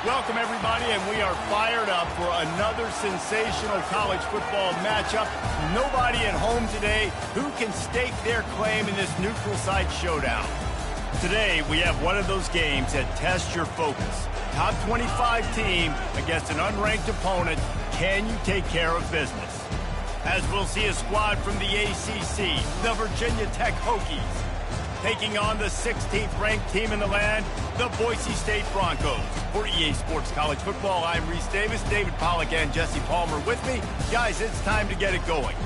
Welcome, everybody, and we are fired up for another sensational college football matchup. Nobody at home today who can stake their claim in this neutral site showdown. Today, we have one of those games that tests your focus. Top 25 team against an unranked opponent. Can you take care of business? As we'll see a squad from the ACC, the Virginia Tech Hokies, taking on the 16th ranked team in the land, the Boise State Broncos. For EA Sports College Football, I'm Reese Davis, David Pollack and Jesse Palmer with me. Guys, it's time to get it going.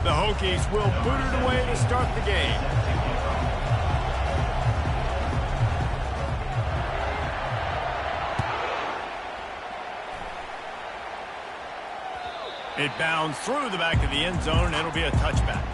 The Hokies will boot it away to start the game. It bounds through the back of the end zone, and it'll be a touchback.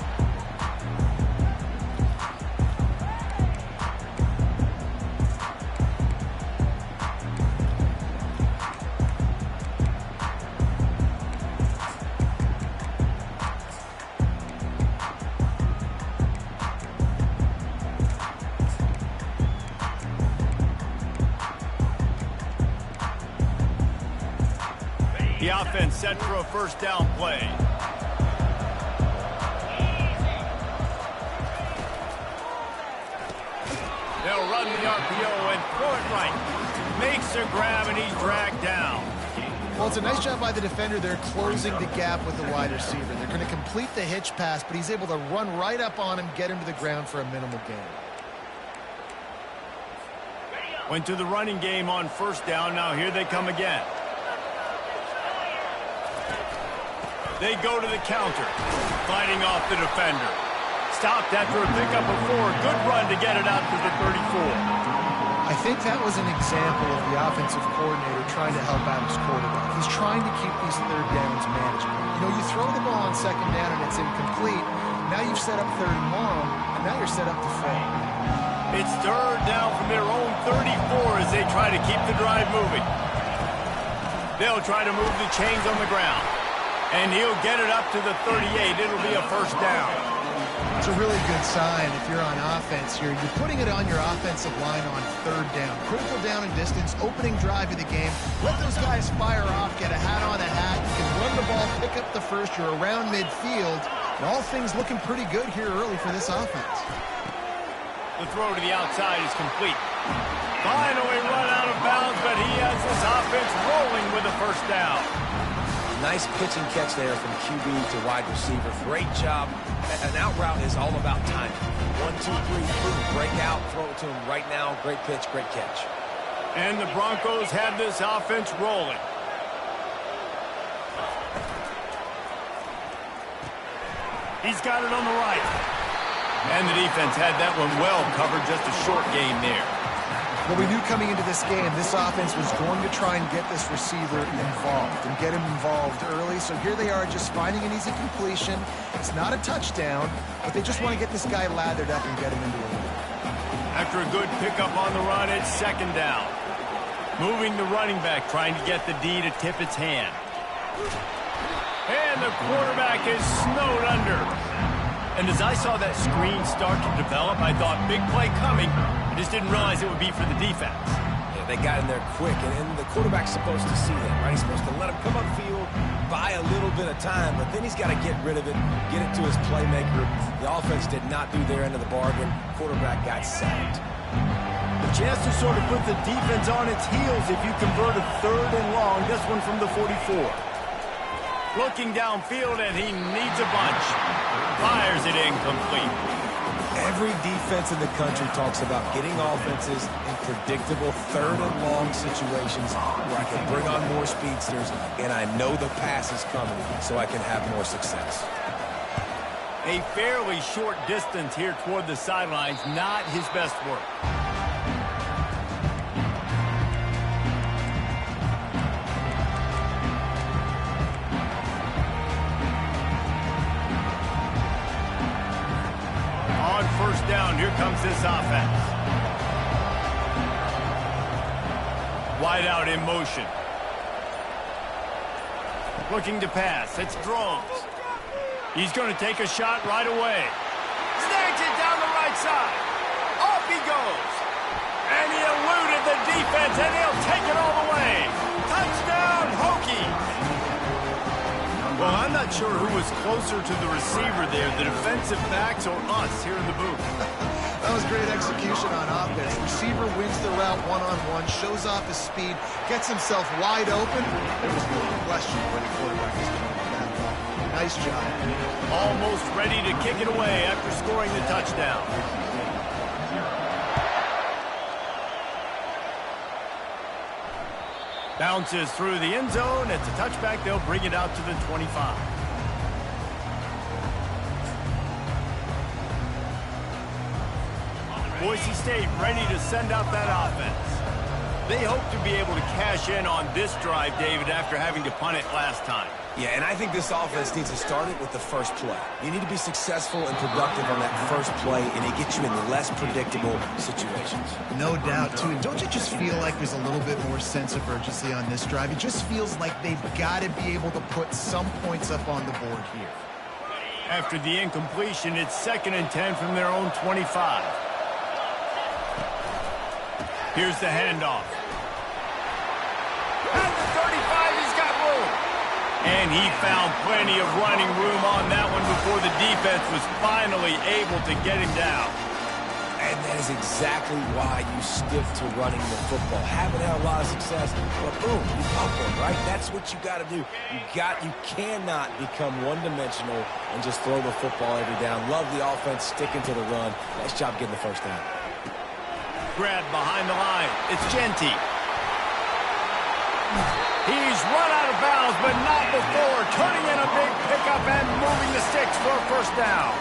The offense set for a first down play. They'll run the RPO and throw it right. Makes a grab and he's dragged down. Well, it's a nice job by the defender. They're closing the gap with the wide receiver. They're going to complete the hitch pass, but he's able to run right up on him, get him to the ground for a minimal gain. Went to the running game on first down. Now here they come again. They go to the counter, fighting off the defender. Stopped after a pickup of 4. Good run to get it out to the 34. I think that was an example of the offensive coordinator trying to help out his quarterback. He's trying to keep these third downs manageable. You know, you throw the ball on second down and it's incomplete. Now you've set up third and long, and now you're set up to fail. It's third down from their own 34 as they try to keep the drive moving. They'll try to move the chains on the ground. And he'll get it up to the 38. It'll be a first down. It's a really good sign if you're on offense here. You're putting it on your offensive line on third down. Critical down and distance, opening drive of the game. Let those guys fire off, get a hat on a hat. You can run the ball, pick up the first. You're around midfield. And all things looking pretty good here early for this offense. The throw to the outside is complete. Finally run out of bounds, but he has this offense rolling with a first down. Nice pitch and catch there from QB to wide receiver. Great job. An out route is all about timing. 1, 2, 3, boom, break out, throw it to him right now. Great pitch, great catch. And the Broncos have this offense rolling. He's got it on the right. And the defense had that one well covered, just a short gain there. Well, we knew coming into this game, this offense was going to try and get this receiver involved and get him involved early. So here they are just finding an easy completion. It's not a touchdown, but they just want to get this guy lathered up and get him into a lead. After a good pickup on the run, it's second down. Moving the running back, trying to get the D to tip its hand. And the quarterback is snowed under. And as I saw that screen start to develop, I thought big play coming. I just didn't realize it would be for the defense. Yeah, they got in there quick, and the quarterback's supposed to see that, right? He's supposed to let him come upfield, buy a little bit of time, but then he's got to get rid of it, get it to his playmaker. The offense did not do their end of the bargain. Quarterback got sacked. A chance to sort of put the defense on its heels if you convert a third and long. This one from the 44. Looking downfield, and he needs a bunch. Fires it incomplete. Every defense in the country talks about getting offenses in predictable third and long situations where I can bring on more speedsters, and I know the pass is coming, so I can have more success. A fairly short distance here toward the sidelines, not his best work. On first down, here comes this offense. Wide out in motion. Looking to pass. It's Drones. He's going to take a shot right away. Snags it down the right side. Off he goes. And he eluded the defense, and he'll take it all the way. Touchdown, Hokies. Well, I'm not sure who was closer to the receiver there, the defensive backs or us here in the booth. That was great execution on offense. Receiver wins the route one-on-one, shows off his speed, gets himself wide open. There was no question where the quarterback was going with that ball. Nice job. Almost ready to kick it away after scoring the touchdown. Bounces through the end zone. It's a touchback. They'll bring it out to the 25. Boise State ready to send out that offense. They hope to be able to cash in on this drive, David, after having to punt it last time. Yeah, and I think this offense needs to start it with the first play. You need to be successful and productive on that first play, and it gets you in less predictable situations. No doubt, too. And don't you just feel like there's a little bit more sense of urgency on this drive? It just feels like they've got to be able to put some points up on the board here. After the incompletion, it's 2nd and 10 from their own 25. Here's the handoff. At the 35, he's got room. And he found plenty of running room on that one before the defense was finally able to get him down. And that is exactly why you stick to running the football. Haven't had a lot of success, but boom, you pop one, right? That's what you got to do. You cannot become one-dimensional and just throw the football every down. Love the offense, sticking to the run. Nice job getting the first down. Grab behind the line. It's Genty. He's run out of bounds, but not before. Turning in a big pickup and moving the sticks for a first down.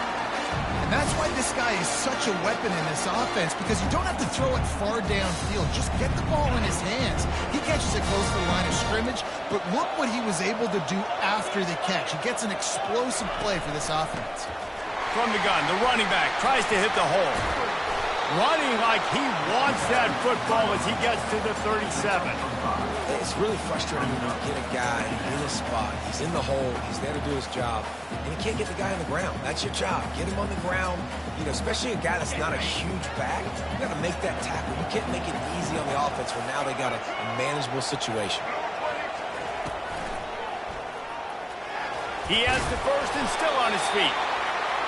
And that's why this guy is such a weapon in this offense, because you don't have to throw it far downfield. Just get the ball in his hands. He catches it close to the line of scrimmage, but look what he was able to do after the catch. He gets an explosive play for this offense. From the gun, the running back tries to hit the hole. Running like he wants that football as he gets to the 37. It's really frustrating when you get a guy in a spot. He's in the hole. He's there to do his job. And he can't get the guy on the ground. That's your job. Get him on the ground. You know, especially a guy that's not a huge back. You got to make that tackle. You can't make it easy on the offense where now they got a manageable situation. He has the first and still on his feet.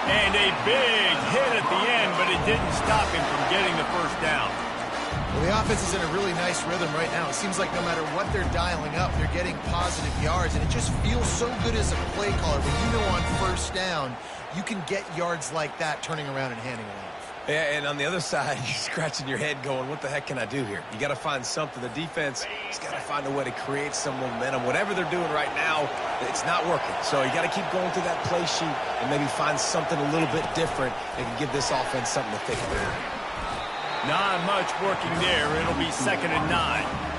And a big hit at the end, but it didn't stop him from getting the first down. Well, the offense is in a really nice rhythm right now. It seems like no matter what they're dialing up, they're getting positive yards, and it just feels so good as a play caller when you know on first down you can get yards like that turning around and handing it off. Yeah, and on the other side, you're scratching your head going, what the heck can I do here? You got to find something. The defense has got to find a way to create some momentum. Whatever they're doing right now, it's not working. So you got to keep going through that play sheet and maybe find something a little bit different that can give this offense something to think about. Not much working there. It'll be 2nd and 9.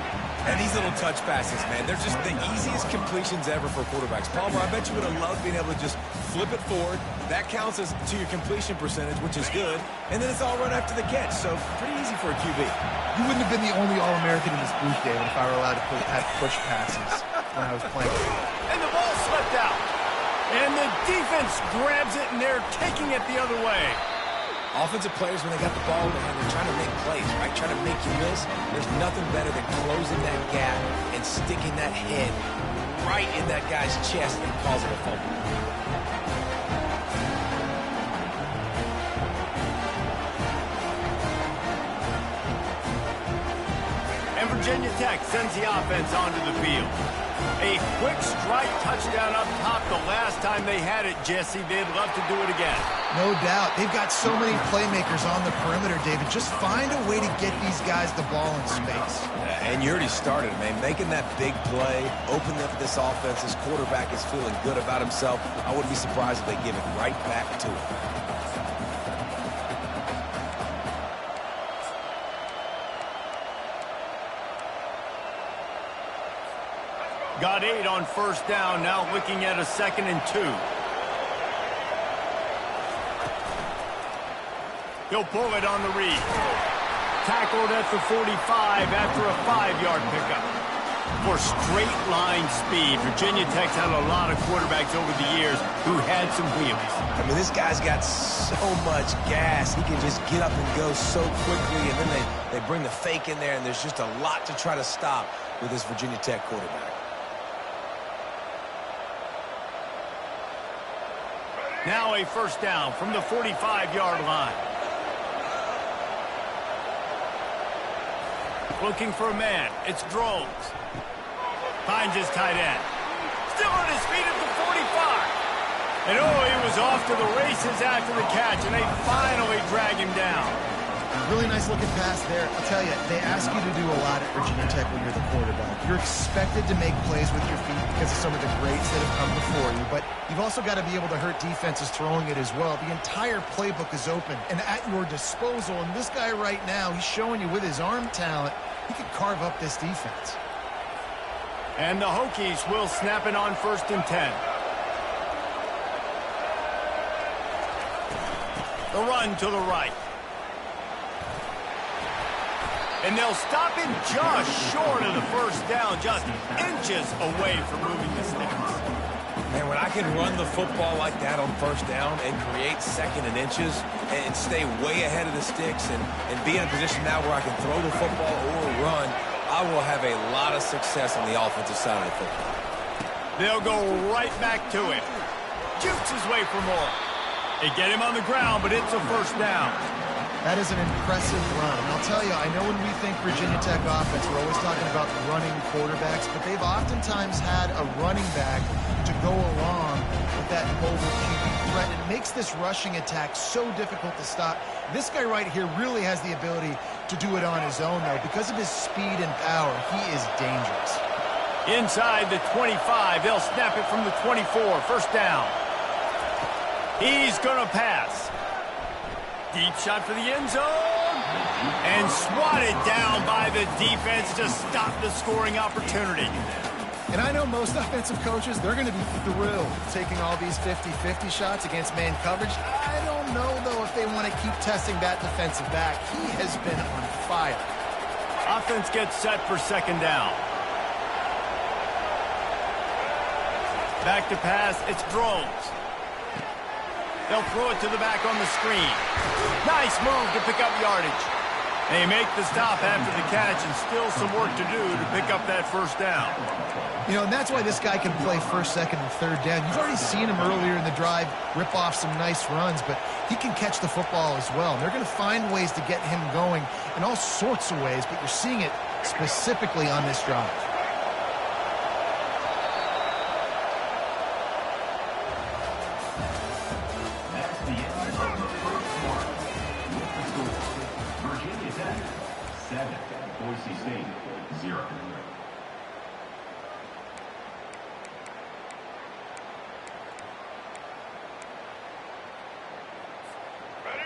And these little touch passes, man, they're just the easiest completions ever for quarterbacks. Palmer, I bet you would have loved being able to just flip it forward. That counts as to your completion percentage, which is good. And then it's all run after the catch, so pretty easy for a QB. You wouldn't have been the only All-American in this booth, David, if I were allowed to have push passes when I was playing. And the ball slipped out. And the defense grabs it, and they're taking it the other way. Offensive players, when they got the ball in their hand, they're trying to make plays, right? Trying to make you miss. There's nothing better than closing that gap and sticking that head right in that guy's chest and causing a fumble. And Virginia Tech sends the offense onto the field. A quick strike touchdown up top the last time they had it, Jesse. They'd love to do it again. No doubt. They've got so many playmakers on the perimeter, David. Just find a way to get these guys the ball in space. And you already started, man. Making that big play, opening up this offense. This quarterback is feeling good about himself. I wouldn't be surprised if they give it right back to him. Got 8 on first down, now looking at a 2nd and 2. He'll pull it on the read. tackled at the 45 after a 5-yard pickup. For straight-line speed, Virginia Tech's had a lot of quarterbacks over the years who had some wheels. I mean, this guy's got so much gas. He can just get up and go so quickly, and then they bring the fake in there, and there's just a lot to try to stop with this Virginia Tech quarterback. Now a first down from the 45-yard line. Looking for a man. It's Drones. Finds his tight end. Still on his feet at the 45. And oh, he was off to the races after the catch, and they finally drag him down. Really nice looking pass there. I'll tell you, they ask you to do a lot at Virginia Tech when you're the quarterback. You're expected to make plays with your feet because of some of the greats that have come before you, but you've also got to be able to hurt defenses throwing it as well. The entire playbook is open and at your disposal, and this guy right now, he's showing you with his arm talent, he could carve up this defense. And the Hokies will snap it on 1st and 10. The run to the right. And they'll stop him just short of the first down, just inches away from moving the sticks. Man, when I can run the football like that on 1st down and create 2nd and inches and stay way ahead of the sticks and be in a position now where I can throw the football or run, I will have a lot of success on the offensive side of the football. They'll go right back to him. Jukes his way for more. They get him on the ground, but it's a first down. That is an impressive run. And I'll tell you, I know when we think Virginia Tech offense, we're always talking about running quarterbacks, but they've oftentimes had a running back to go along with that mobile QB threat. It makes this rushing attack so difficult to stop. This guy right here really has the ability to do it on his own, though. Because of his speed and power, he is dangerous. Inside the 25, they'll snap it from the 24. First down. He's going to pass. Deep shot for the end zone. And swatted down by the defense to stop the scoring opportunity. And I know most offensive coaches, they're going to be thrilled taking all these 50-50 shots against man coverage. I don't know, though, if they want to keep testing that defensive back. He has been on fire. Offense gets set for 2nd down. Back to pass, it's Drones. They'll throw it to the back on the screen. Nice move to pick up yardage. They make the stop after the catch, and still some work to do to pick up that first down. You know, and that's why this guy can play 1st, 2nd, and 3rd down. You've already seen him earlier in the drive rip off some nice runs, but he can catch the football as well. And they're going to find ways to get him going in all sorts of ways, but you're seeing it specifically on this drive. Virginia Tech, 7. Boise State, 0.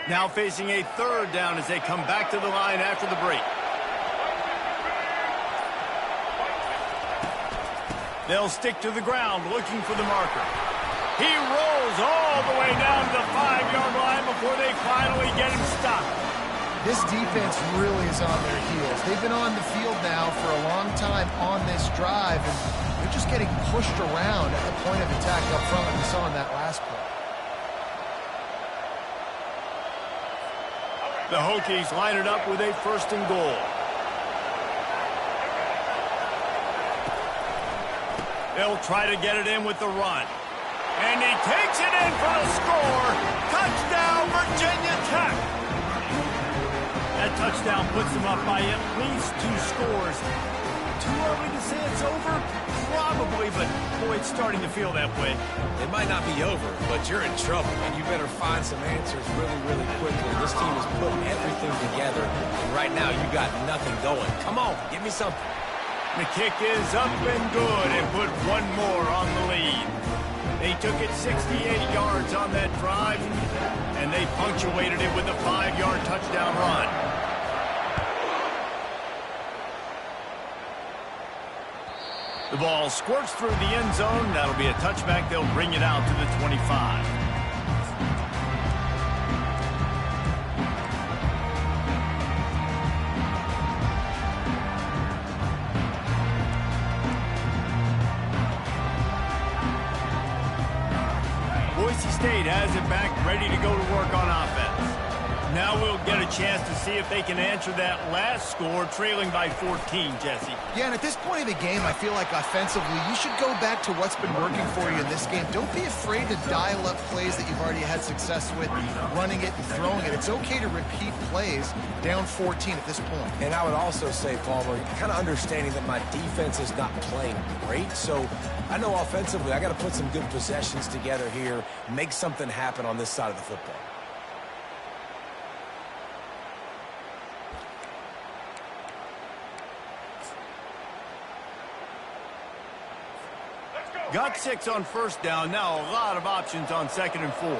Now facing a 3rd down as they come back to the line after the break. They'll stick to the ground looking for the marker. He rolls all the way down to the 5-yard line before they finally get him stopped. This defense really is on their heels. They've been on the field now for a long time on this drive, and they're just getting pushed around at the point of attack up front like we saw in that last play. The Hokies line it up with a 1st and goal. They'll try to get it in with the run. And he takes it in for the score. Touchdown, Virginia Tech. That touchdown puts them up by at least 2 scores. Too early to say it's over? Probably, but boy, it's starting to feel that way. It might not be over, but you're in trouble, and you better find some answers really, really quickly. This team is putting everything together, and right now you got nothing going. Come on, give me something. The kick is up and good and put one more on the lead. They took it 68 yards on that drive, and they punctuated it with a 5-yard touchdown run. The ball squirts through the end zone. That'll be a touchback. They'll bring it out to the 25. has it back, ready to go to work on offense. Now we'll get a chance to see if they can answer that last score, trailing by 14, Jesse. Yeah, and at this point of the game, I feel like offensively, you should go back to what's been working for you in this game. Don't be afraid to dial up plays that you've already had success with, running it and throwing it. It's okay to repeat plays down 14 at this point. And I would also say, Palmer, kind of understanding that my defense is not playing great, so I know offensively I got to put some good possessions together here, make something happen on this side of the football. Got 6 on first down. Now a lot of options on 2nd and 4.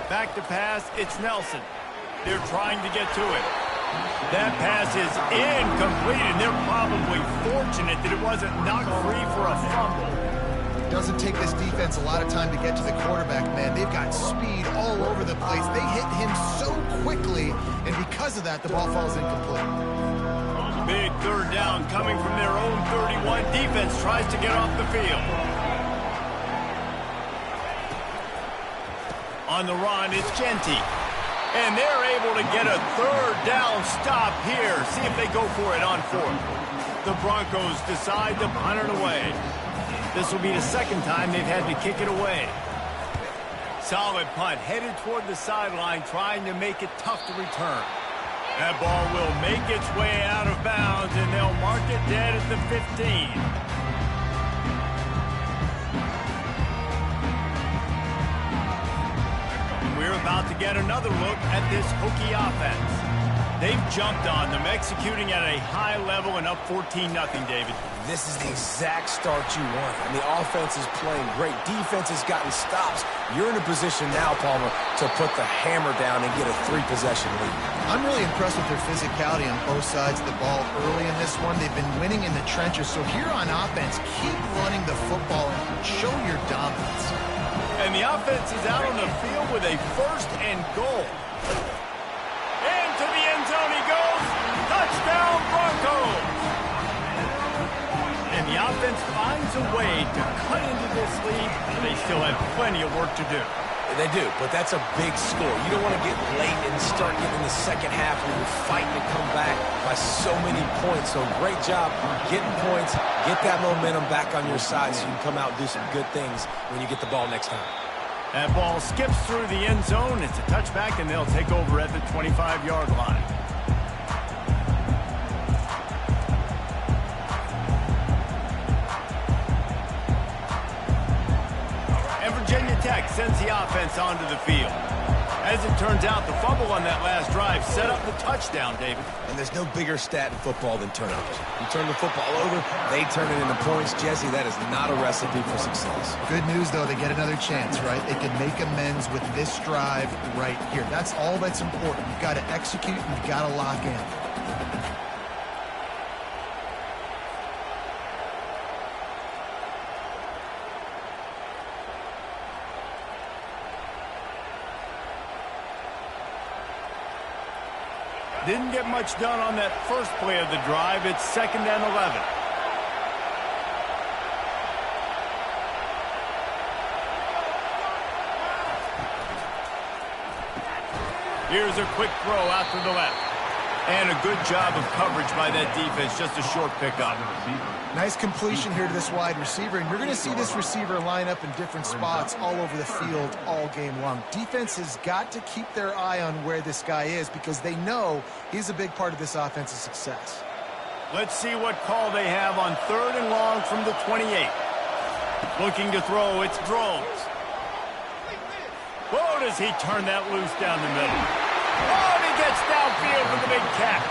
Back to pass. It's Nelson. They're trying to get to it. That pass is incomplete, and they're probably fortunate that it wasn't knocked free for a fumble. It doesn't take this defense a lot of time to get to the quarterback, man. They've got speed all over the place. They hit him so quickly, and because of that, the ball falls incomplete. Big 3rd down coming from their own 31. Defense tries to get off the field. On the run, it's Genty. And they're able to get a 3rd down stop here. See if they go for it on 4th. The Broncos decide to punt it away. This will be the 2nd time they've had to kick it away. Solid punt, headed toward the sideline, trying to make it tough to return. That ball will make its way out of bounds, and they'll mark it dead at the 15. We're about to get another look at this Hokie offense. They've jumped on them, executing at a high level and up 14-0, David. This is the exact start you want. And the offense is playing great. Defense has gotten stops. You're in a position now, Palmer, to put the hammer down and get a 3-possession lead. I'm really impressed with their physicality on both sides of the ball early in this one. They've been winning in the trenches. So here on offense, keep running the football and show your dominance. And the offense is out on the field with a 1st and goal. Into the end zone he goes. Touchdown, Broncos. And the offense finds a way to cut into this lead, and they still have plenty of work to do. They do, but that's a big score. You don't want to get late and start getting in the second half where you're fighting to come back by so many points. So great job getting points, get that momentum back on your side so you can come out and do some good things when you get the ball next time. That ball skips through the end zone. It's a touchback, and they'll take over at the 25-yard line. Tech sends the offense onto the field. As it turns out, the fumble on that last drive set up the touchdown, David. And there's no bigger stat in football than turnovers. You turn the football over, they turn it into points. Jesse, that is not a recipe for success. Good news, though, they get another chance, right? They can make amends with this drive right here. That's all that's important. You've got to execute and you've got to lock in. Didn't get much done on that first play of the drive. It's 2nd and 11. Here's a quick throw out to the left. And a good job of coverage by that defense. Just a short pickup. Nice completion here to this wide receiver, and you're going to see this receiver line up in different spots all over the field all game long. Defense has got to keep their eye on where this guy is because they know he's a big part of this offense's success. Let's see what call they have on 3rd and long from the 28. Looking to throw, it's Drones. Whoa, does he turn that loose down the middle. Oh, and he gets downfield for the big catch.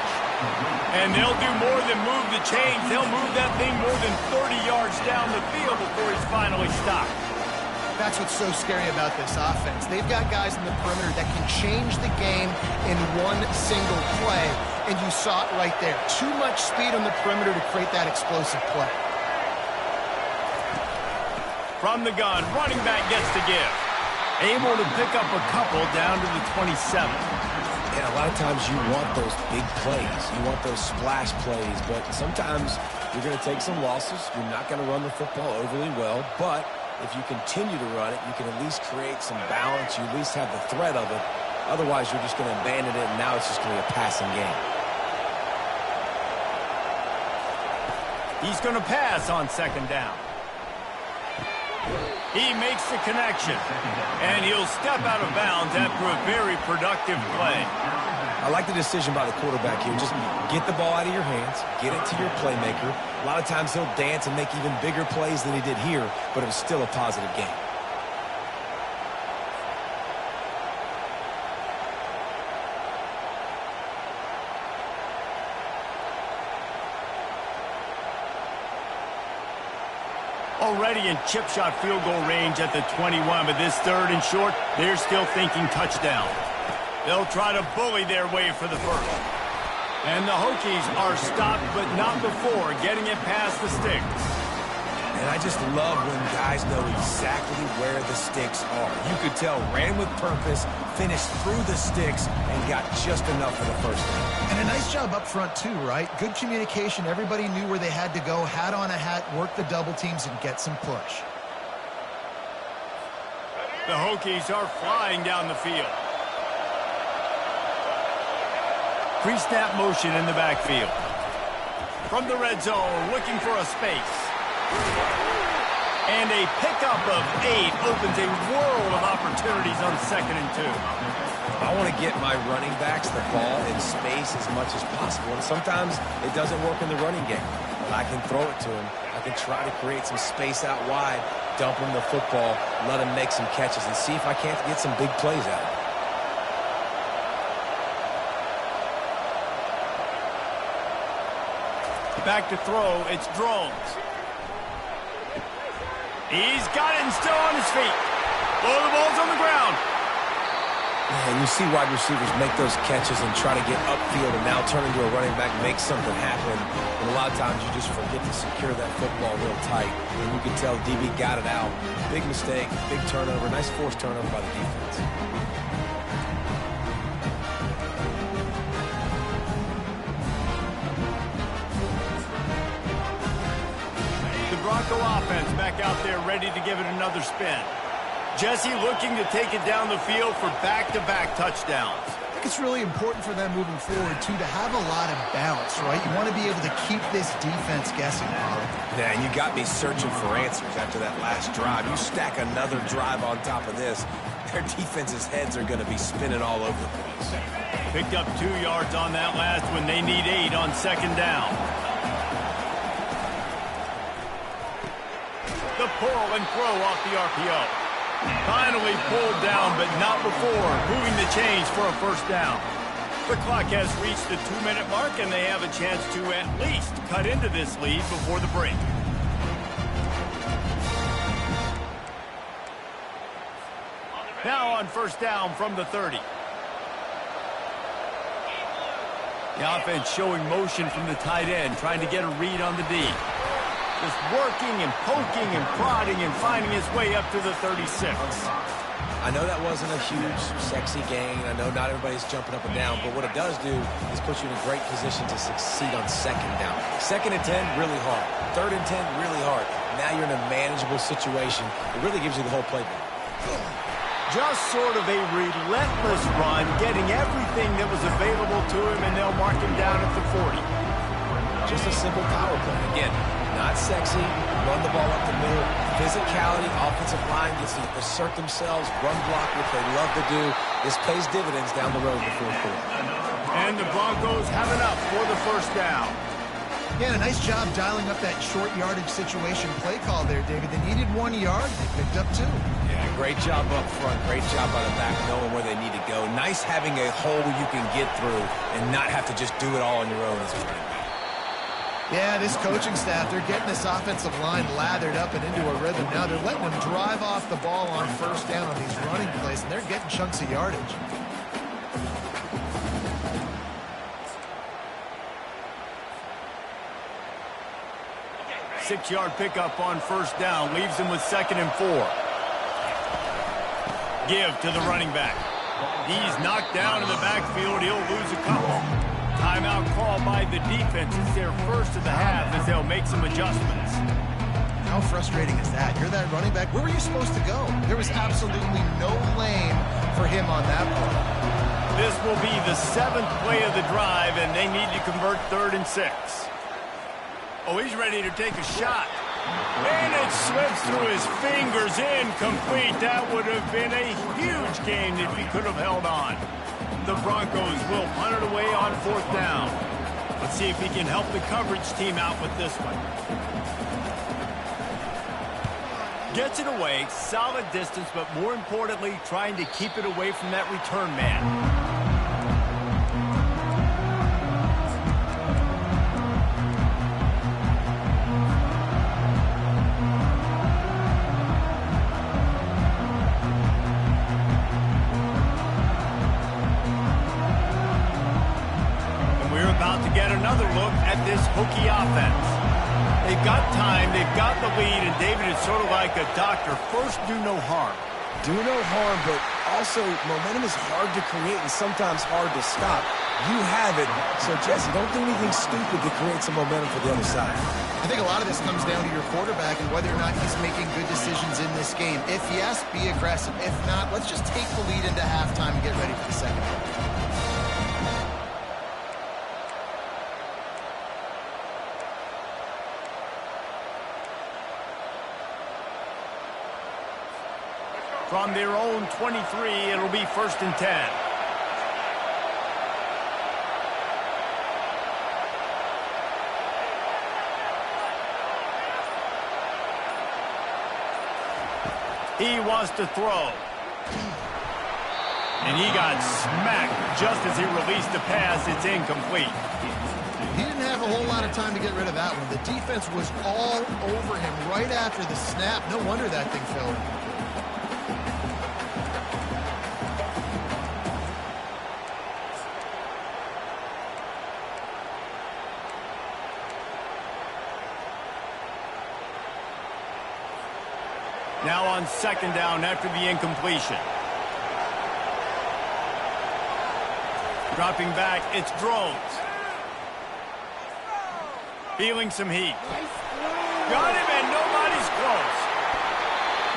And they'll do more than move the chains. They'll move that thing more than 30 yards down the field before he's finally stopped. That's what's so scary about this offense. They've got guys in the perimeter that can change the game in one single play, and you saw it right there. Too much speed on the perimeter to create that explosive play. From the gun, running back gets to give. Able to pick up a couple down to the 27. And a lot of times you want those big plays. You want those splash plays, but sometimes You're going to take some losses. You're not going to run the football overly well, but if you continue to run it, you can at least create some balance. You at least have the threat of it. Otherwise, you're just going to abandon it, and now it's just going to be a passing game. He's going to pass on second down. He makes the connection, and he'll step out of bounds after a very productive play. I like the decision by the quarterback here. Just get the ball out of your hands, get it to your playmaker. A lot of times he'll dance and make even bigger plays than he did here, but it was still a positive game. Already in chip shot field goal range at the 21, but this third and short, they're still thinking touchdown. They'll try to bully their way for the first. And the Hokies are stopped, but not before getting it past the sticks. And I just love when guys know exactly where the sticks are. You could tell ran with purpose, finished through the sticks, and got just enough for the first down. And a nice job up front too, right? Good communication. Everybody knew where they had to go, hat on a hat, work the double teams, and get some push. The Hokies are flying down the field. Pre-snap motion in the backfield. From the red zone, looking for a space. And a pickup of 8 opens a world of opportunities on 2nd and 2. I want to get my running backs the ball in space as much as possible. And sometimes it doesn't work in the running game. But I can throw it to him. I can try to create some space out wide, dump him the football, let him make some catches, and see if I can't get some big plays out of it. Back to throw, it's Drones. He's got it and still on his feet. Oh, the ball's on the ground. And you see wide receivers make those catches and try to get upfield and now turn into a running back, make something happen. And a lot of times you just forget to secure that football real tight. And you can tell DB got it out. Big mistake, big turnover, nice forced turnover by the defense. Bronco offense back out there ready to give it another spin. Jesse looking to take it down the field for back-to-back touchdowns. I think it's really important for them moving forward, too, to have a lot of bounce, right? You want to be able to keep this defense guessing, Pollard. Yeah, and you got me searching for answers after that last drive. You stack another drive on top of this, their defense's heads are going to be spinning all over the place. Picked up 2 yards on that last one. They need 8 on 2nd down. The pull and throw off the RPO. Finally pulled down, but not before moving the chains for a first down. The clock has reached the 2-minute mark, and they have a chance to at least cut into this lead before the break. Now on first down from the 30. The offense showing motion from the tight end, trying to get a read on the D. Just working and poking and prodding and finding his way up to the 36. I know that wasn't a huge, sexy gain. I know not everybody's jumping up and down, but what it does do is put you in a great position to succeed on 2nd down. 2nd and 10, really hard. 3rd and 10, really hard. Now you're in a manageable situation. It really gives you the whole playbook. Just sort of a relentless run, getting everything that was available to him, and they'll mark him down at the 40. Just a simple power play. Again, not sexy, run the ball up the middle, physicality, offensive line gets to assert themselves, run block, which they love to do. This pays dividends down the road in the 4th quarter. And the Broncos have enough for the first down. Yeah, a nice job dialing up that short yardage situation play call there, David. They needed 1 yard, they picked up 2. Yeah, great job up front, great job by the back, knowing where they need to go. Nice having a hole you can get through and not have to just do it all on your own as a running back. Yeah, this coaching staff, they're getting this offensive line lathered up and into a rhythm. Now they're letting them drive off the ball on first down on these running plays, and they're getting chunks of yardage. Six-yard pickup on first down leaves him with 2nd and 4. Give to the running back. He's knocked down in the backfield. He'll lose a couple. Timeout call by the defense. It's their first of the half as they'll make some adjustments. How frustrating is that? You're that running back. Where were you supposed to go? There was absolutely no lane for him on that play. This will be the 7th play of the drive, and they need to convert 3rd and 6. Oh, he's ready to take a shot. And it slips through his fingers, incomplete. That would have been a huge gain if he could have held on. The Broncos will punt it away on 4th down. Let's see if he can help the coverage team out with this one. Gets it away, solid distance, but more importantly, trying to keep it away from that return man. And we're about to get another look at this Hokie offense. They've got time, they've got the lead, and David is sort of like a doctor. First, do no harm. Do no harm, but also momentum is hard to create and sometimes hard to stop. You have it, so Jesse, don't do anything stupid to create some momentum for the other side. I think a lot of this comes down to your quarterback and whether or not he's making good decisions in this game. If yes, be aggressive. If not, let's just take the lead into halftime and get ready for the second half. From their own 23, it'll be 1st and 10. He wants to throw. And he got smacked just as he released the pass. It's incomplete. He didn't have a whole lot of time to get rid of that one. The defense was all over him right after the snap. No wonder that thing fell in. Now on 2nd down after the incompletion. Dropping back, it's Drones. Feeling some heat. Got him, and nobody's close.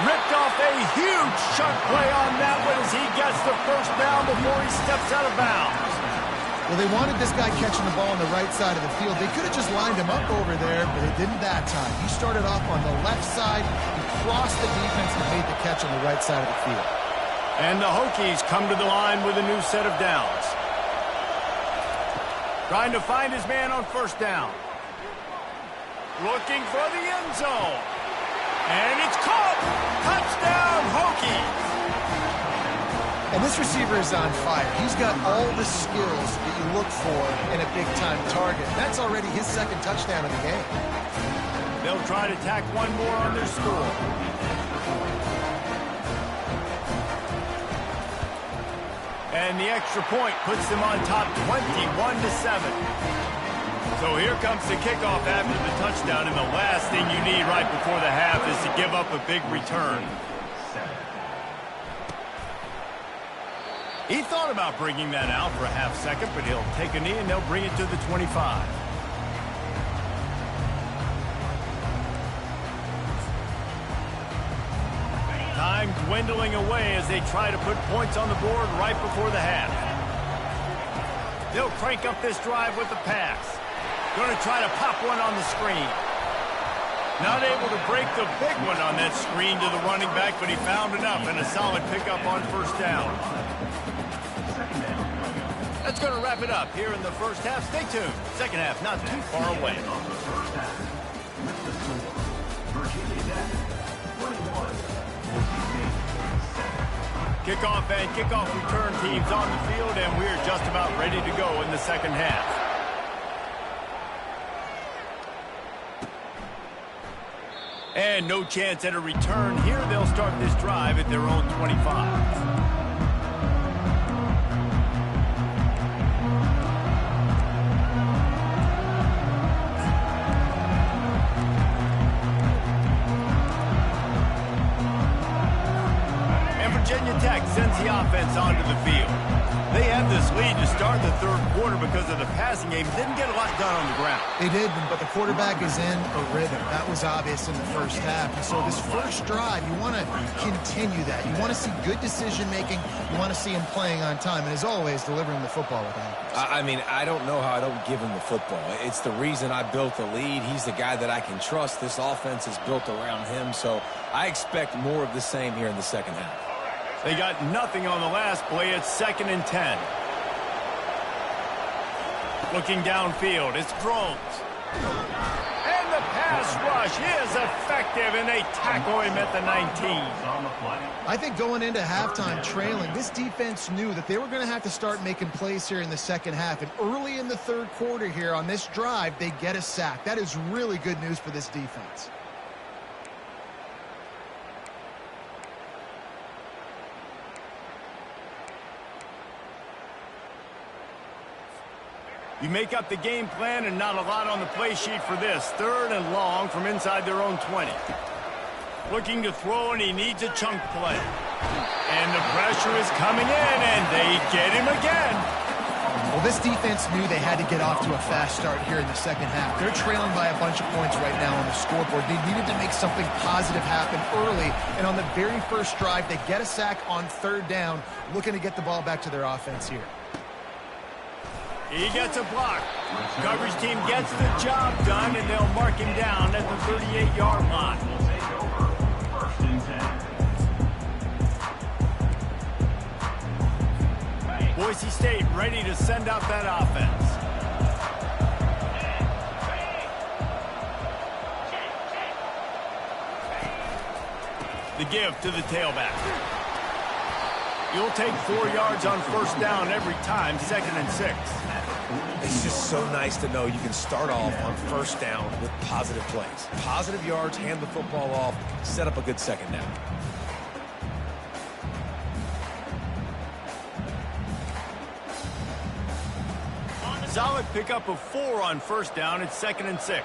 Ripped off a huge chunk play on that one as he gets the 1st down before he steps out of bounds. Well, they wanted this guy catching the ball on the right side of the field. They could have just lined him up over there, but they didn't that time. He started off on the left side. He crossed the defense and made the catch on the right side of the field. And the Hokies come to the line with a new set of downs. Trying to find his man on 1st down. Looking for the end zone. And it's caught. Touchdown, Hokies. And this receiver is on fire. He's got all the skills that you look for in a big-time target. That's already his 2nd touchdown of the game. They'll try to tack one more on their score. And the extra point puts them on top 21-7. So here comes the kickoff after the touchdown, and the last thing you need right before the half is to give up a big return. He thought about bringing that out for a half second, but he'll take a knee and they'll bring it to the 25. Time dwindling away as they try to put points on the board right before the half. They'll crank up this drive with the pass. Going to try to pop one on the screen. Not able to break the big one on that screen to the running back, but he found enough and a solid pickup on 1st down. That's going to wrap it up here in the 1st half. Stay tuned. 2nd half not too far away. Kickoff and kickoff return teams on the field, and we're just about ready to go in the 2nd half. And no chance at a return here. They'll start this drive at their own 25. Virginia Tech sends the offense onto the field. They had this lead to start the third quarter because of the passing game. Didn't get a lot done on the ground. They did, but the quarterback is in a rhythm. That was obvious in the first half. And so this first drive, you want to continue that. You want to see good decision-making. You want to see him playing on time. And as always, delivering the football with accuracy. I mean, I don't know how I don't give him the football. It's the reason I built the lead. He's the guy that I can trust. This offense is built around him. So I expect more of the same here in the second half. They got nothing on the last play. It's 2nd and 10. Looking downfield, it's Drones. And the pass rush is effective, and they tackle him at the 19. I think going into halftime trailing, this defense knew that they were going to have to start making plays here in the second half. And early in the third quarter here on this drive, they get a sack. That is really good news for this defense. You make up the game plan and not a lot on the play sheet for this. 3rd and long from inside their own 20. Looking to throw, and he needs a chunk play. And the pressure is coming in, and they get him again. Well, this defense knew they had to get off to a fast start here in the second half. They're trailing by a bunch of points right now on the scoreboard. They needed to make something positive happen early, and on the very first drive, they get a sack on 3rd down, looking to get the ball back to their offense here. He gets a block. Coverage team gets the job done, and they'll mark him down at the 38-yard line. Boise State ready to send out that offense. The give to the tailback. You'll take 4 yards on 1st down every time, 2nd and 6. It's just so nice to know you can start off on 1st down with positive plays. Positive yards, hand the football off, set up a good 2nd down. Solid pickup of 4 on 1st down. It's 2nd and 6.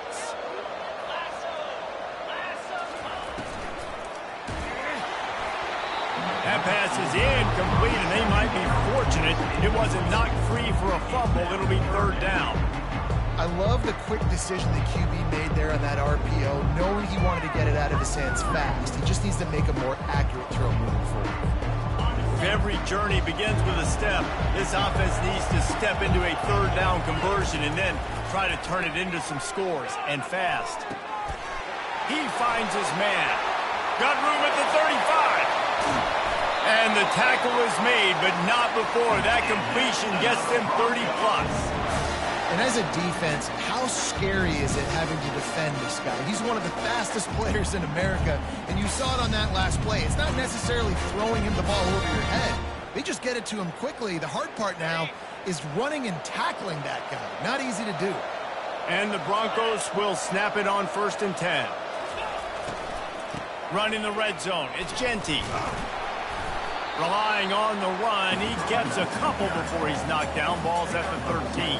That pass is incomplete, and they might be fortunate it wasn't knocked free for a fumble. It'll be 3rd down. I love the quick decision the QB made there on that RPO, knowing he wanted to get it out of his hands fast. He just needs to make a more accurate throw moving forward. If every journey begins with a step, this offense needs to step into a 3rd down conversion and then try to turn it into some scores, and fast. He finds his man. Got room at the 35. And the tackle is made, but not before that completion gets them 30+. And as a defense, how scary is it having to defend this guy? He's one of the fastest players in America, and you saw it on that last play. It's not necessarily throwing him the ball over your head. They just get it to him quickly. The hard part now is running and tackling that guy. Not easy to do. And the Broncos will snap it on 1st and 10. Run in the red zone. It's Genty. Relying on the run, he gets a couple before he's knocked down. Ball's at the 13.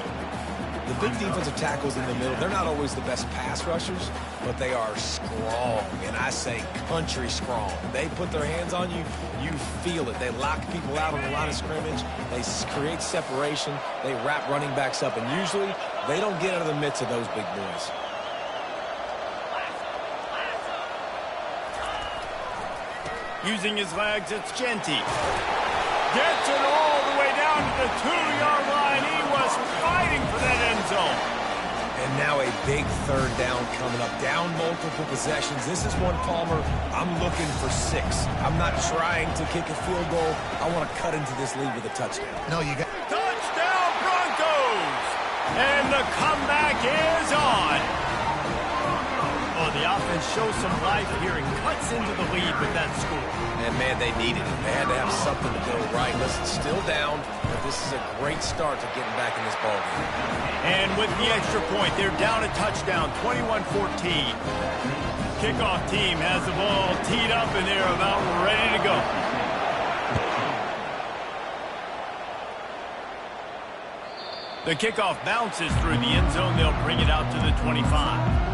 The big defensive tackles in the middle, they're not always the best pass rushers, but they are strong, and I say country strong. They put their hands on you, you feel it. They lock people out on the line of scrimmage. They create separation. They wrap running backs up, and usually they don't get out of the midst of those big boys. Using his legs, it's Genty. Gets it all the way down to the 2-yard line. He was fighting for that end zone. And now a big 3rd down coming up. Down multiple possessions. This is one, Palmer, I'm looking for 6. I'm not trying to kick a field goal. I want to cut into this lead with a touchdown. No, you got... Touchdown, Broncos! And the comeback is on. Oh, the offense shows some life here and cuts into the lead with that score. And, man, they needed it. They had to have something to go right. Listen, still down, but this is a great start to getting back in this ballgame. And with the extra point, they're down a touchdown, 21-14. Kickoff team has the ball teed up, and they're about ready to go. The kickoff bounces through the end zone. They'll bring it out to the 25.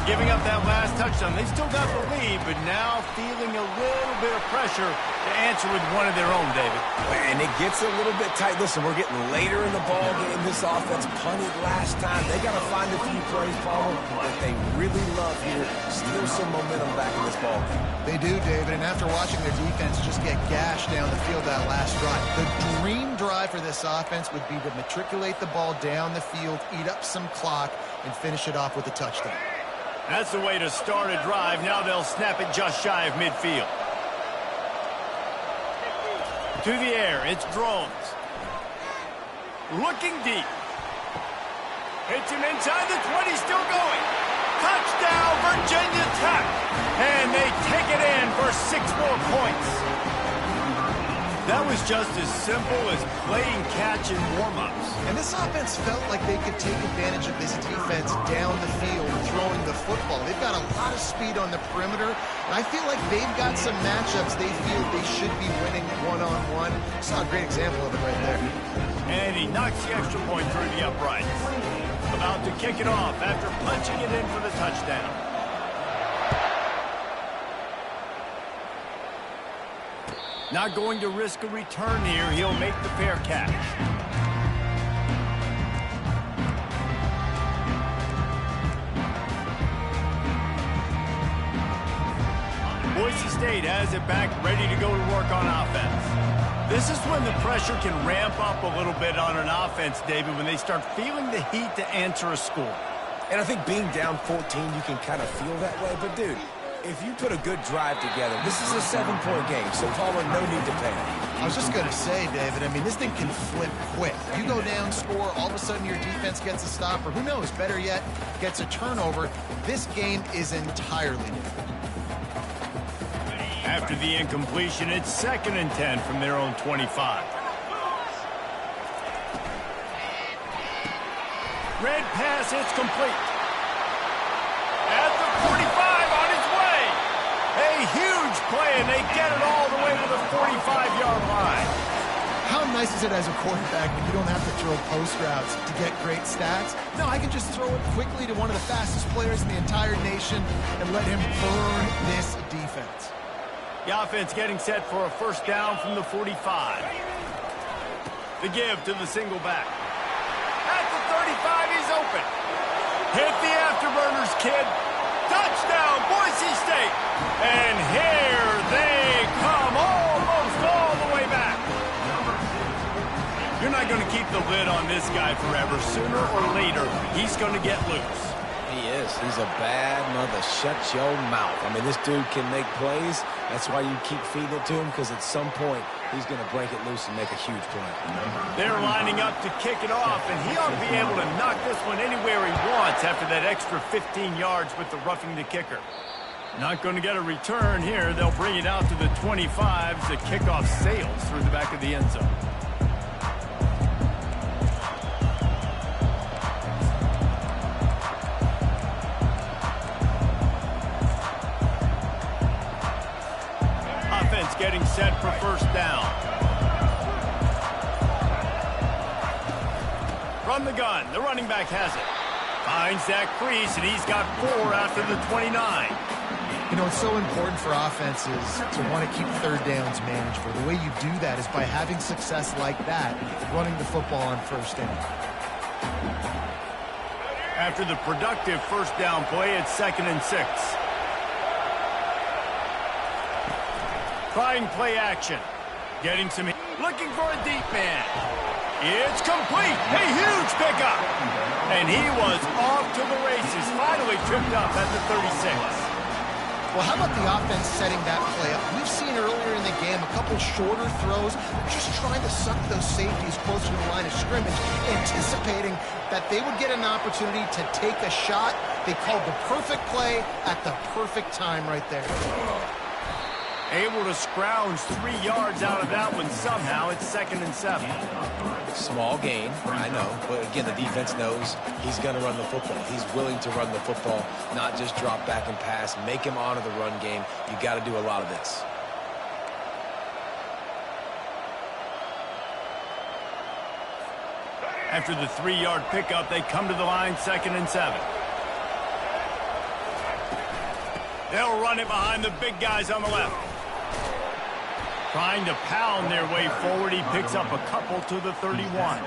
giving up that last touchdown. They still got the lead, but now feeling a little bit of pressure to answer with one of their own, David. And it gets a little bit tight. Listen, we're getting later in the ball game. This offense punted last time. They got to find a few plays, Paul, that they really love here. Steal some momentum back in this ball game. They do, David, and after watching their defense just get gashed down the field that last drive, the dream drive for this offense would be to matriculate the ball down the field, eat up some clock, and finish it off with a touchdown. That's the way to start a drive. Now they'll snap it just shy of midfield. To the air, it's Drones. Looking deep. Hits him inside the 20, still going. Touchdown, Virginia Tech. And they take it in for 6 more points. That was just as simple as playing catch in warm-ups. And this offense felt like they could take advantage of this defense down the field, throwing the football. They've got a lot of speed on the perimeter, and I feel like they've got some matchups they feel they should be winning one-on-one. Saw a great example of it right there. And he knocks the extra point through the uprights. About to kick it off after punching it in for the touchdown. Not going to risk a return here. He'll make the fair catch. Boise State has it back, ready to go to work on offense. This is when the pressure can ramp up a little bit on an offense, David, when they start feeling the heat to answer a score. And I think being down 14, you can kind of feel that way. But, dude, if you put a good drive together, this is a 7-point game, so Paula, no need to panic. I was just going to say, David, I mean, this thing can flip quick. You go down, score, all of a sudden your defense gets a stop, or who knows, better yet, gets a turnover. This game is entirely different. After the incompletion, it's 2nd and 10 from their own 25. Red pass, it's complete. At the 45, on its way. A huge play, and they get it all the way to the 45-yard line. How nice is it as a quarterback when you don't have to throw post routes to get great stats? No, I can just throw it quickly to one of the fastest players in the entire nation and let him burn this defense. The offense getting set for a first down from the 45. The give to the single back. At the 35, he's open. Hit the afterburners, kid. Touchdown, Boise State. And here they come, almost all the way back. You're not going to keep the lid on this guy forever. Sooner or later, he's going to get loose. He is. He's a bad mother. Shut your mouth. I mean, this dude can make plays. That's why you keep feeding it to him, because at some point, he's going to break it loose and make a huge play. They're lining up to kick it off, and he ought to be able to knock this one anywhere he wants after that extra 15 yards with the roughing the kicker. Not going to get a return here. They'll bring it out to the 25. The kickoff sails through the back of the end zone. Getting set for first down. From the gun, the running back has it. Finds that crease, and he's got 4 after the 29. You know, it's so important for offenses to want to keep third downs manageable. The way you do that is by having success like that, running the football on first down. After the productive first down play, it's 2nd and 6. Trying play action. Getting some... Looking for a deep man. It's complete. A huge pickup. And he was off to the races. Finally tripped up at the 36. Well, how about the offense setting that play up? We've seen earlier in the game a couple shorter throws, just trying to suck those safeties closer to the line of scrimmage, anticipating that they would get an opportunity to take a shot. They called the perfect play at the perfect time right there. Able to scrounge 3 yards out of that one somehow. It's 2nd and 7. Small gain, I know. But again, the defense knows he's going to run the football. He's willing to run the football, not just drop back and pass. Make him honor the run game. You got to do a lot of this. After the 3-yard pickup, they come to the line, 2nd and 7. They'll run it behind the big guys on the left. Trying to pound their way forward. He picks up a couple to the 31.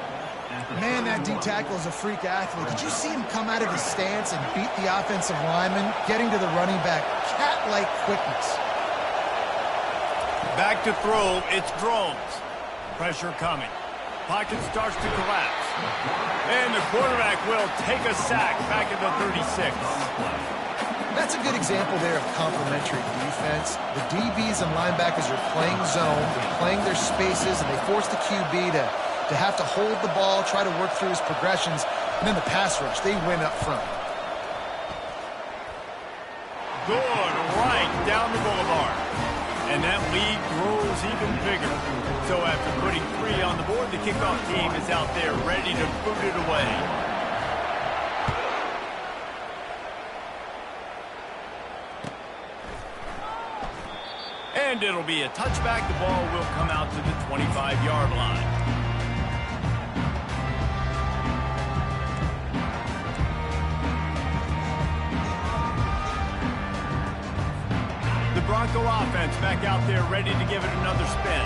Man, that D-tackle is a freak athlete. Did you see him come out of his stance and beat the offensive lineman, getting to the running back? Cat-like quickness. Back to throw. It's Drones. Pressure coming. Pocket starts to collapse. And the quarterback will take a sack back at the 36. That's a good example there of complementary defense. The DBs and linebackers are playing zone, they're playing their spaces, and they force the QB to have to hold the ball, try to work through his progressions, and then the pass rush, they win up front. Good, right down the boulevard. And that lead grows even bigger. So after putting 3 on the board, the kickoff team is out there ready to boot it away. And it'll be a touchback. The ball will come out to the 25-yard line. The Bronco offense back out there ready to give it another spin.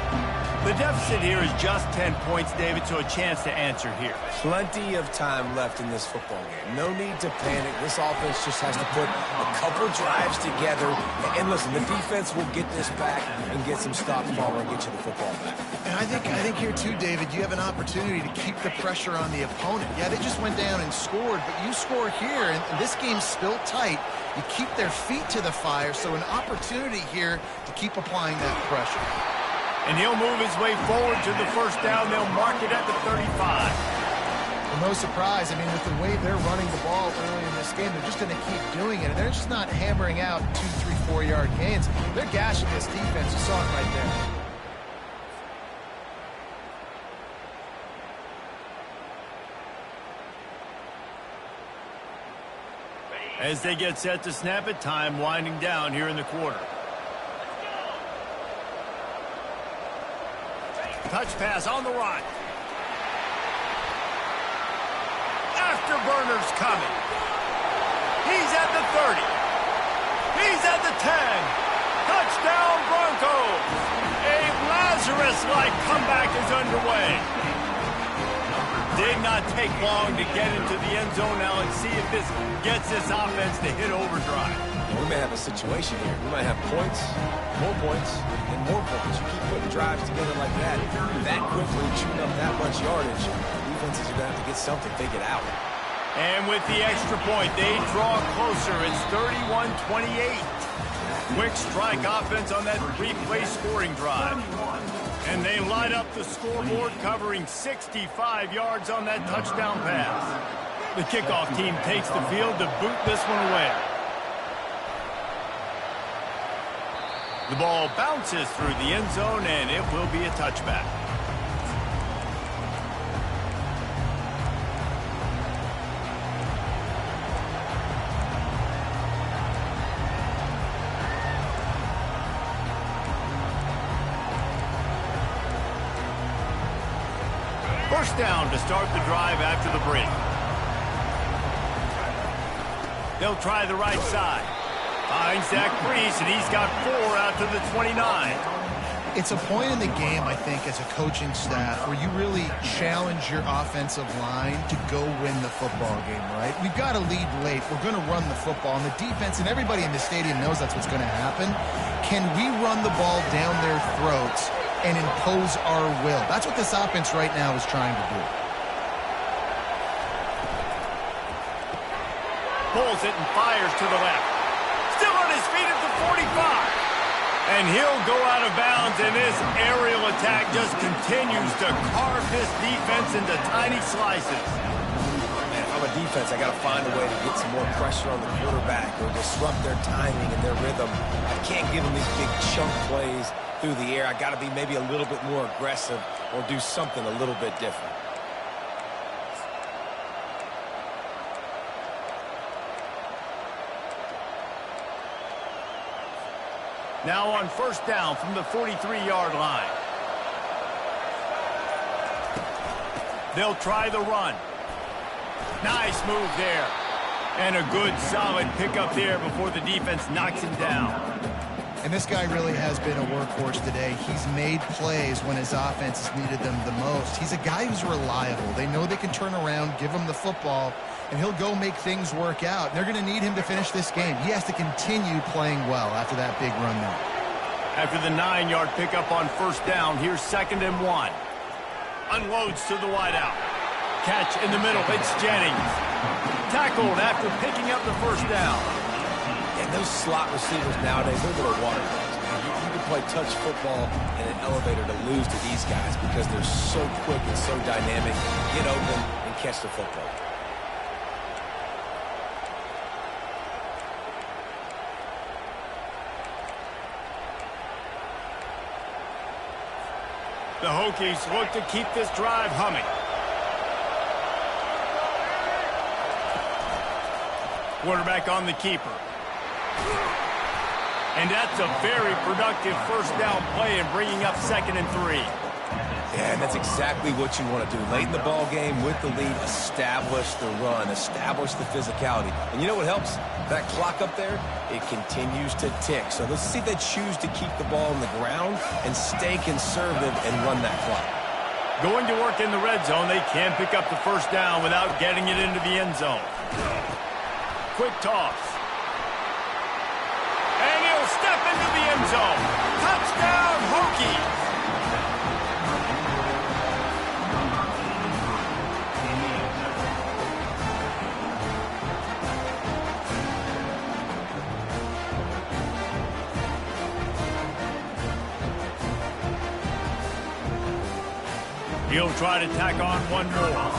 The deficit here is just 10 points, David, so a chance to answer here. Plenty of time left in this football game. No need to panic. This offense just has to put a couple drives together. And listen, the defense will get this back and get some stops forward and get you the football back. And I think here too, David, you have an opportunity to keep the pressure on the opponent. Yeah, they just went down and scored, but you score here, and this game's still tight. You keep their feet to the fire, so an opportunity here to keep applying that pressure. And he'll move his way forward to the first down. They'll mark it at the 35. Well, no surprise. I mean, with the way they're running the ball early in this game, they're just going to keep doing it. And they're just not hammering out 2, 3, 4-yard gains. They're gashing this defense. You saw it right there. As they get set to snap it, time winding down here in the quarter. Touch pass on the run. Afterburner's coming. He's at the 30. He's at the 10. Touchdown Broncos. A Lazarus-like comeback is underway. Did not take long to get into the end zone. Now let's see if this gets this offense to hit overdrive. We may have a situation here. We might have points, and more points. You keep putting drives together like that quickly, chewing up that much yardage, defenses are going to have to get something figured out. And with the extra point, they draw closer. It's 31-28. Quick strike offense on that 3-play scoring drive. And they light up the scoreboard, covering 65 yards on that touchdown pass. The kickoff team takes the field to boot this one away. The ball bounces through the end zone, and it will be a touchback. First down to start the drive after the break. They'll try the right side. Finds Zach Priest, and he's got 4 out to the 29. It's a point in the game, I think, as a coaching staff, where you really challenge your offensive line to go win the football game, right? We've got to lead late. We're going to run the football, and the defense and everybody in the stadium knows that's what's going to happen. Can we run the ball down their throats and impose our will? That's what this offense right now is trying to do. Pulls it and fires to the left. Still on his feet at the 45. And he'll go out of bounds, and this aerial attack just continues to carve this defense into tiny slices. Man, if I'm a defense, I got to find a way to get some more pressure on the quarterback or disrupt their timing and their rhythm. I can't give them these big chunk plays through the air. I got to be maybe a little bit more aggressive or do something a little bit different. Now on first down from the 43-yard line. They'll try the run. Nice move there. And a good, solid pickup there before the defense knocks him down. And this guy really has been a workhorse today. He's made plays when his offense has needed them the most. He's a guy who's reliable. They know they can turn around, give him the football, and he'll go make things work out. They're going to need him to finish this game. He has to continue playing well after that big run there. After the 9-yard pickup on first down, here's 2nd and 1. Unloads to the wideout. Catch in the middle. It's Jennings. Tackled after picking up the first down. And those slot receivers nowadays, they're little water guys. You can play touch football in an elevator to lose to these guys because they're so quick and so dynamic. Get open and catch the football. The Hokies look to keep this drive humming. Quarterback on the keeper. And that's a very productive first down play and bringing up 2nd and 3. Yeah, and that's exactly what you want to do. Late in the ball game with the lead, establish the run, establish the physicality. And you know what helps? That clock up there, it continues to tick. So let's see if they choose to keep the ball on the ground and stay conservative and run that clock. Going to work in the red zone, they can pick up the first down without getting it into the end zone. Quick toss. And he'll step into the end zone. Touchdown, Hokies! He'll try to tack on one more.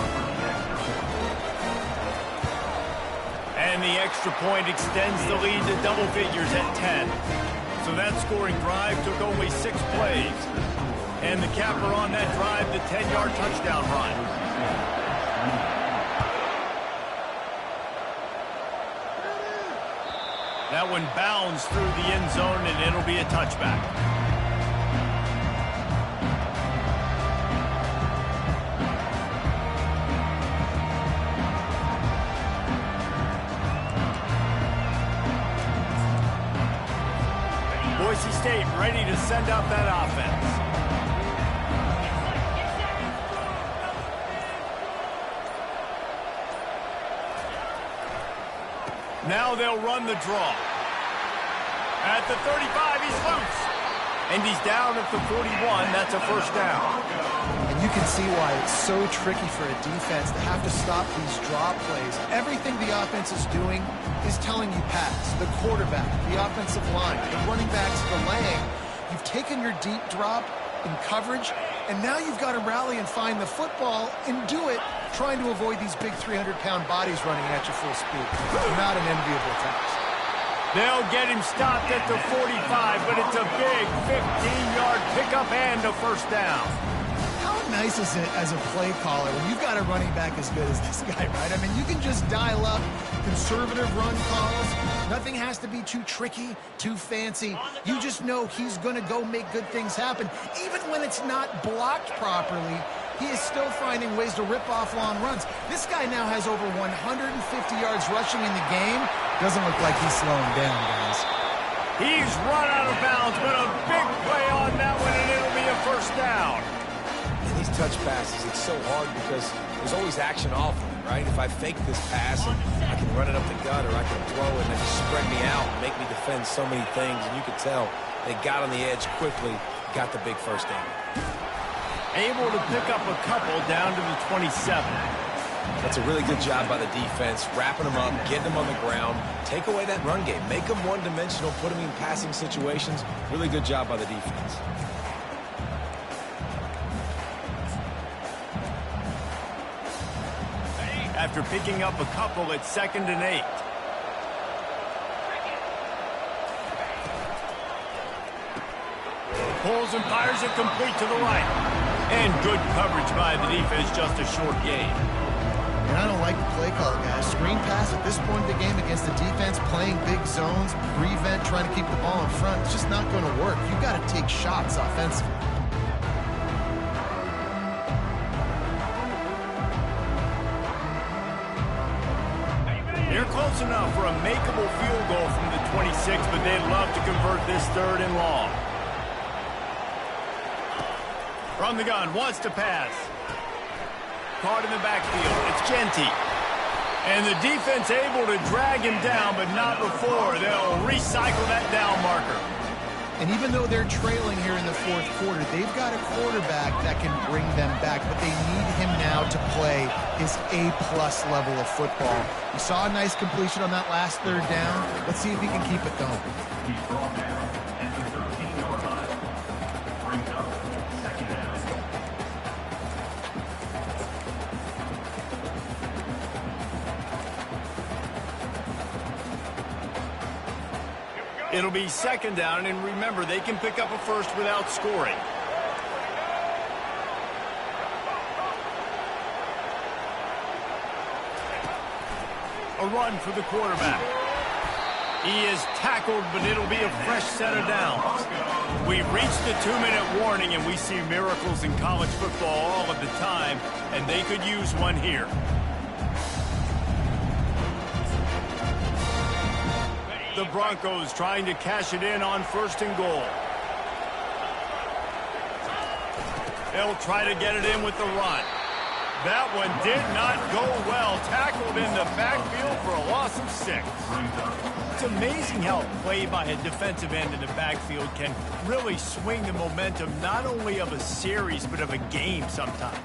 And the extra point extends the lead to double figures at 10. So that scoring drive took only 6 plays. And the capper on that drive, the 10-yard touchdown run. That one bounds through the end zone, and it'll be a touchback. Boise State ready to send out that offense. Now they'll run the draw. At the 35, he's loose. And he's down at the 41. That's a first down. And you can see why it's so tricky for a defense to have to stop these draw plays. Everything the offense is doing is telling you pass. The quarterback, the offensive line, the running backs delaying. You've taken your deep drop in coverage, and now you've got to rally and find the football and do it trying to avoid these big 300-pound bodies running at you full speed. Not an enviable task. They'll get him stopped at the 45, but it's a big 15-yard pickup and a first down. How nice is it as a play caller when you've got a running back as good as this guy, right? I mean, you can just dial up conservative run calls. Nothing has to be too tricky, too fancy. You just know he's going to go make good things happen. Even when it's not blocked properly, he is still finding ways to rip off long runs. This guy now has over 150 yards rushing in the game. Doesn't look like he's slowing down, guys. He's run out of bounds, but a big play on that one, and it'll be a first down. And these touch passes, it's so hard because there's always action off of it, right? If I fake this pass, and I can run it up the gut, or I can throw it and just spread me out and make me defend so many things. And you could tell they got on the edge quickly, got the big first down. Able to pick up a couple down to the 27. That's a really good job by the defense, wrapping them up, getting them on the ground, take away that run game, make them one-dimensional, put them in passing situations. Really good job by the defense. After picking up a couple, it's 2nd and 8. Pulls and fires it complete to the right. And good coverage by the defense, just a short gain. And I don't like the play call, guys. Screen pass at this point in the game against the defense, playing big zones, prevent, trying to keep the ball in front. It's just not going to work. You've got to take shots offensively. Here close Close enough for a makeable field goal from the 26, but they'd love to convert this 3rd and long. From the gun, wants to pass. Caught in the backfield. It's Genty. And the defense able to drag him down, but not before. They'll recycle that down marker. And even though they're trailing here in the 4th quarter, they've got a quarterback that can bring them back, but they need him now to play his A-plus level of football. We saw a nice completion on that last 3rd down. Let's see if he can keep it going. He's brought down at the 13-yard line. Brings up 2nd down. It'll be 2nd down, and remember, they can pick up a first without scoring. A run for the quarterback. He is tackled, but it'll be a fresh set of downs. We've reached the 2-minute warning, and we see miracles in college football all of the time, and they could use one here. The Broncos trying to cash it in on 1st and goal. They'll try to get it in with the run. That one did not go well. Tackled in the backfield for a loss of 6. It's amazing how a play by a defensive end in the backfield can really swing the momentum not only of a series but of a game sometimes.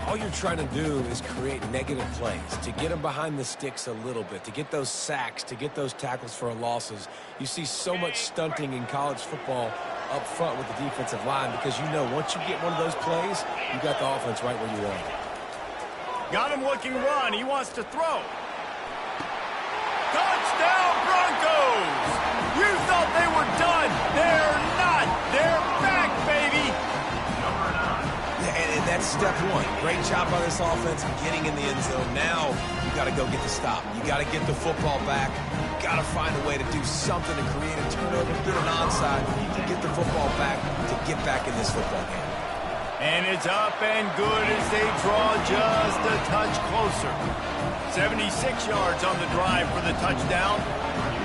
All you're trying to do is create negative plays, to get them behind the sticks a little bit, to get those sacks, to get those tackles for losses. You see so much stunting in college football up front with the defensive line because you know once you get one of those plays, you got the offense right where you want it. Got him looking run. He wants to throw. Touchdown, Broncos! You thought they were done. They're not. They're back, baby. Yeah, and that's step 1. Great job by this offense getting in the end zone. Now you got to go get the stop. You got to get the football back. You got to find a way to do something to create a turnover, get an onside, to get the football back, to get back in this football game. And it's up and good as they draw just a touch closer. 76 yards on the drive for the touchdown.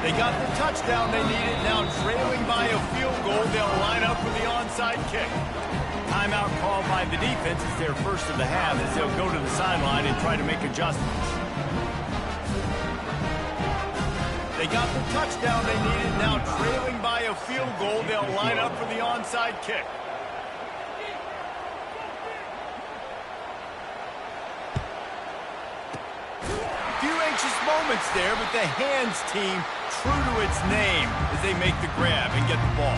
They got the touchdown they needed. Now trailing by a field goal, they'll line up for the onside kick. Timeout called by the defense. It's their first of the half as they'll go to the sideline and try to make adjustments. They got the touchdown they needed. Now trailing by a field goal, they'll line up for the onside kick. Moments there, but the hands team true to its name as they make the grab and get the ball.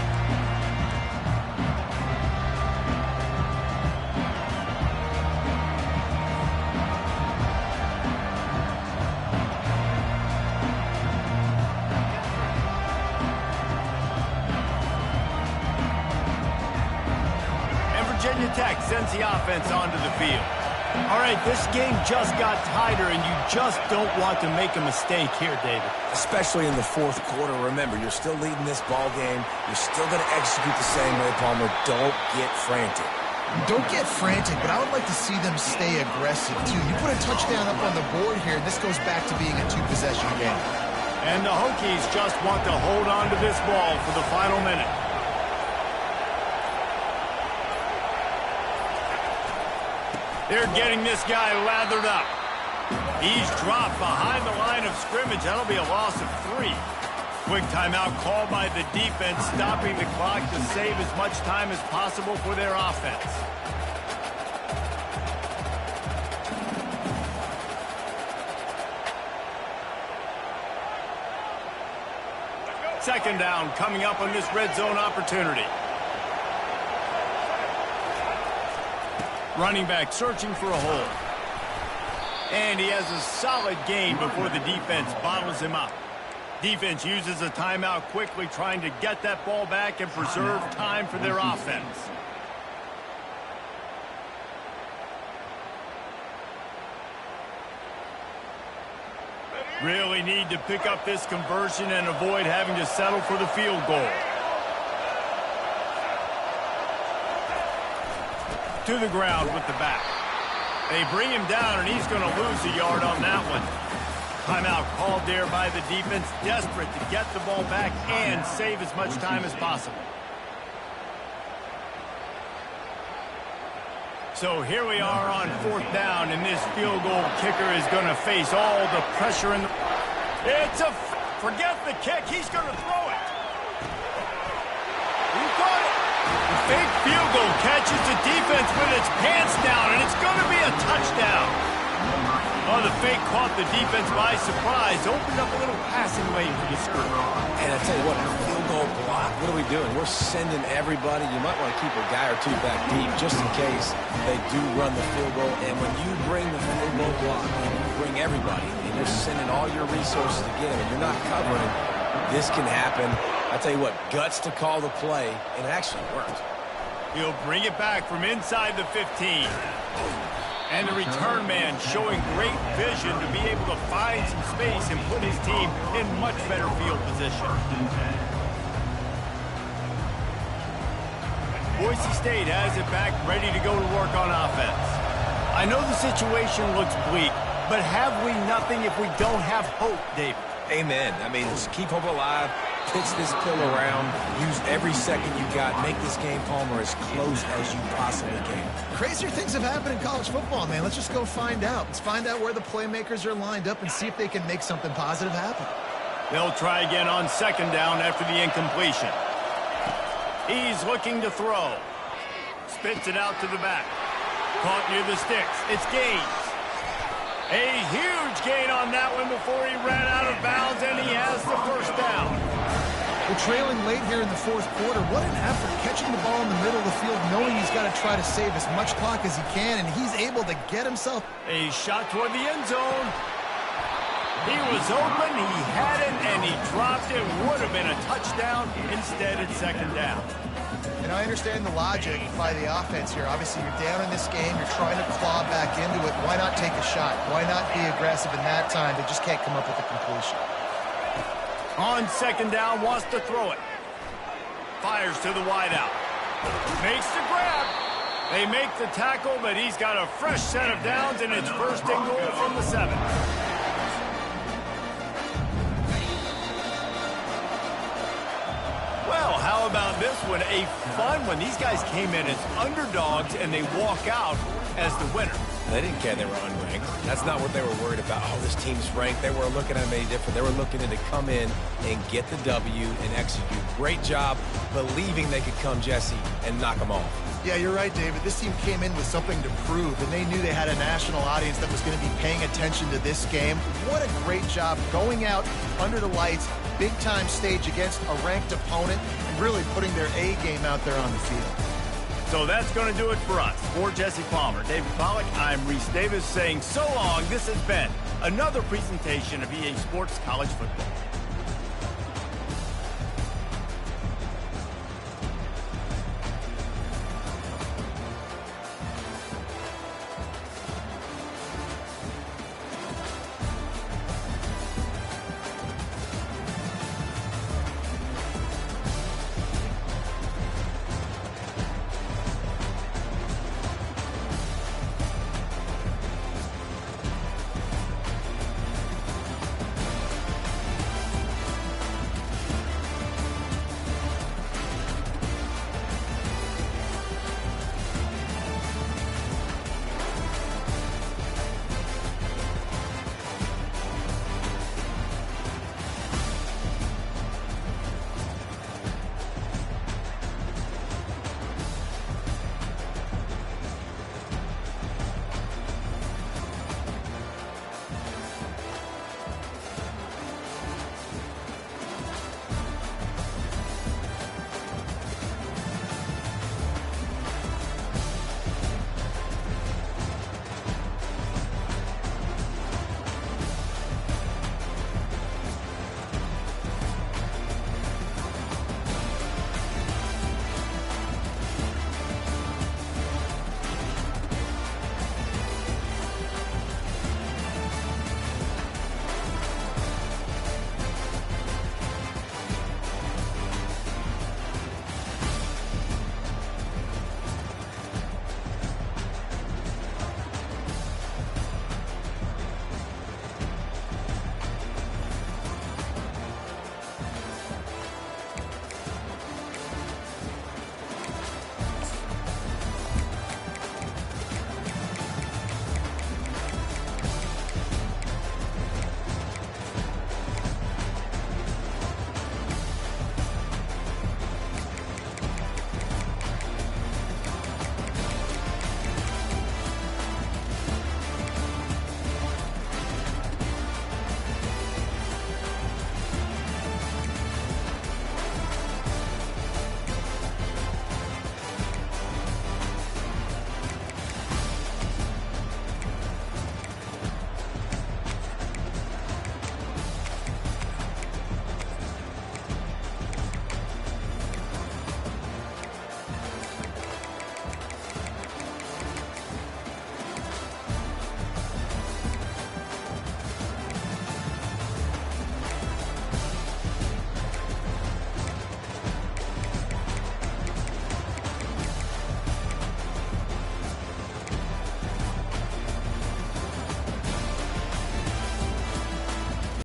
And Virginia Tech sends the offense onto the field. All right, this game just got tighter, and you just don't want to make a mistake here, David. Especially in the 4th quarter. Remember, you're still leading this ball game. You're still going to execute the same way, Palmer. Don't get frantic. Don't get frantic, but I would like to see them stay aggressive, too. You put a touchdown up on the board here, and this goes back to being a 2-possession game. And the Hokies just want to hold on to this ball for the final minute. They're getting this guy lathered up. He's dropped behind the line of scrimmage. That'll be a loss of 3. Quick timeout called by the defense, stopping the clock to save as much time as possible for their offense. Second down coming up on this red zone opportunity. Running back searching for a hole. And he has a solid gain before the defense bottles him up. Defense uses a timeout quickly, trying to get that ball back and preserve time for their offense. Really need to pick up this conversion and avoid having to settle for the field goal. To the ground with the back. They bring him down, and he's going to lose a yard on that one. Timeout called there by the defense, desperate to get the ball back and save as much time as possible. So here we are on 4th down, and this field goal kicker is going to face all the pressure in the... Forget the kick. He's going to throw it. He got it. The fake field goal catches the defense with its pants down, and it's going to be a touchdown. Oh, the fake caught the defense by surprise. Opened up a little passing lane for the skirt. And I tell you what, a field goal block, what are we doing? We're sending everybody. You might want to keep a guy or two back deep just in case they do run the field goal. And when you bring the field goal block, and you bring everybody, and you're sending all your resources to get him, and you're not covering, this can happen. I tell you what, guts to call the play, and it actually worked. He'll bring it back from inside the 15. And the return man showing great vision to be able to find some space and put his team in much better field position. Boise State has it back, ready to go to work on offense. I know the situation looks bleak, but have we nothing if we don't have hope, David? Amen. I mean, just keep hope alive, pitch this pill around, use every second you got, make this game, Palmer, as close as you possibly can. Crazier things have happened in college football, man. Let's just go find out. Let's find out where the playmakers are lined up and see if they can make something positive happen. They'll try again on 2nd down after the incompletion. He's looking to throw. Spits it out to the back. Caught near the sticks. It's Gaines. A huge gain on that one before he ran out of bounds, and he has the 1st down. We're trailing late here in the 4th quarter. What an effort, catching the ball in the middle of the field, knowing he's got to try to save as much clock as he can, and he's able to get himself. A shot toward the end zone. He was open, he had it, and he dropped it. Would have been a touchdown. Instead, it's 2nd down. And I understand the logic by the offense here. Obviously, you're down in this game. You're trying to claw back into it. Why not take a shot? Why not be aggressive in that time? They just can't come up with a completion. On 2nd down, wants to throw it. Fires to the wideout. Makes the grab. They make the tackle, but he's got a fresh set of downs, and it's 1st and goal from the 7. Well, how about this one? A fun one. These guys came in as underdogs, and they walk out as the winner. They didn't care they were unranked. That's not what they were worried about. Oh, this team's ranked. They weren't looking at them any different. They were looking to come in and get the W and execute. Great job believing they could come, Jesse, and knock them off. Yeah, you're right, David. This team came in with something to prove, and they knew they had a national audience that was going to be paying attention to this game. What a great job going out under the lights, big-time stage against a ranked opponent, and really putting their A game out there on the field. So that's going to do it for us. For Jesse Palmer, David Pollack, I'm Reese Davis saying so long. This has been another presentation of EA Sports College Football.